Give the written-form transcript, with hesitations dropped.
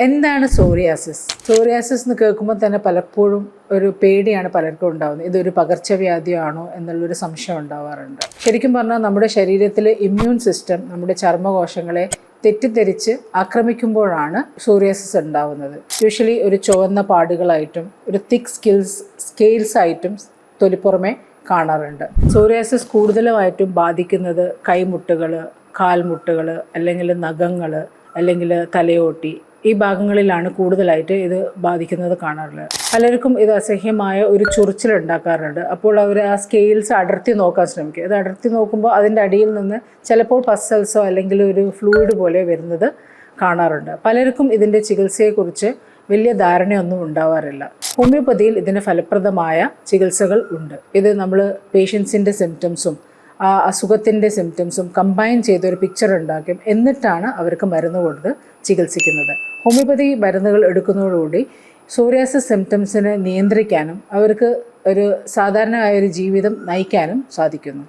എന്താണ് psoriasis? Psoriasis എന്ന് കേൾക്കുമ്പോൾ തന്നെ പലപ്പോഴും ഒരു പേടിയാണ് പലർക്കും ഉണ്ടാകുന്നത്. ഇതൊരു പകർച്ചവ്യാധിയാണോ എന്നുള്ളൊരു സംശയം ഉണ്ടാവാറുണ്ട്. ശരിക്കും പറഞ്ഞാൽ നമ്മുടെ ശരീരത്തിലെ ഇമ്മ്യൂൺ സിസ്റ്റം നമ്മുടെ ചർമ്മകോശങ്ങളെ തെറ്റിദ്ധരിച്ച് ആക്രമിക്കുമ്പോഴാണ് സോറിയാസിസ് ഉണ്ടാവുന്നത്. യൂഷ്വലി ഒരു ചുവന്ന പാടുകളായിട്ടും ഒരു തിക്ക് സ്കെയിൽസ് ആയിട്ടും തൊലിപ്പുറമെ കാണാറുണ്ട്. സോറിയാസിസ് കൂടുതലായിട്ടും ബാധിക്കുന്നത് കൈമുട്ടുകൾ, കാൽമുട്ടുകൾ, അല്ലെങ്കിൽ നഖങ്ങൾ, അല്ലെങ്കിൽ തലയോട്ടി, ഈ ഭാഗങ്ങളിലാണ് കൂടുതലായിട്ട് ഇത് ബാധിക്കുന്നത് കാണാറുള്ളത്. പലർക്കും ഇത് അസഹ്യമായ ഒരു ചൊറിച്ചിലുണ്ടാക്കാറുണ്ട്. അപ്പോൾ അവർ ആ സ്കെയിൽസ് അടർത്തി നോക്കാൻ ശ്രമിക്കും. ഇത് അടർത്തി നോക്കുമ്പോൾ അതിൻ്റെ അടിയിൽ നിന്ന് ചിലപ്പോൾ പസൽസോ അല്ലെങ്കിൽ ഒരു ഫ്ലൂയിഡ് പോലെ വരുന്നത് കാണാറുണ്ട്. പലർക്കും ഇതിൻ്റെ ചികിത്സയെക്കുറിച്ച് വലിയ ധാരണയൊന്നും ഉണ്ടാവാറില്ല. ഹോമിയോപ്പതിയിൽ ഇതിന് ഫലപ്രദമായ ചികിത്സകൾ ഉണ്ട്. ഇത് നമ്മൾ പേഷ്യൻസിൻ്റെ സിംറ്റംസും ആ അസുഖത്തിൻ്റെ സിംറ്റംസും കമ്പൈൻ ചെയ്തൊരു പിക്ചർ ഉണ്ടാക്കും. എന്നിട്ടാണ് അവർക്ക് മരുന്ന് കൊടുത്ത് ചികിത്സിക്കുന്നത്. ഹോമിയോപ്പതി മരുന്നുകൾ എടുക്കുന്നതോടുകൂടി സോറിയാസിസ് സിംറ്റംസിനെ നിയന്ത്രിക്കാനും അവർക്ക് ഒരു സാധാരണമായ ഒരു ജീവിതം നയിക്കാനും സാധിക്കുന്നു.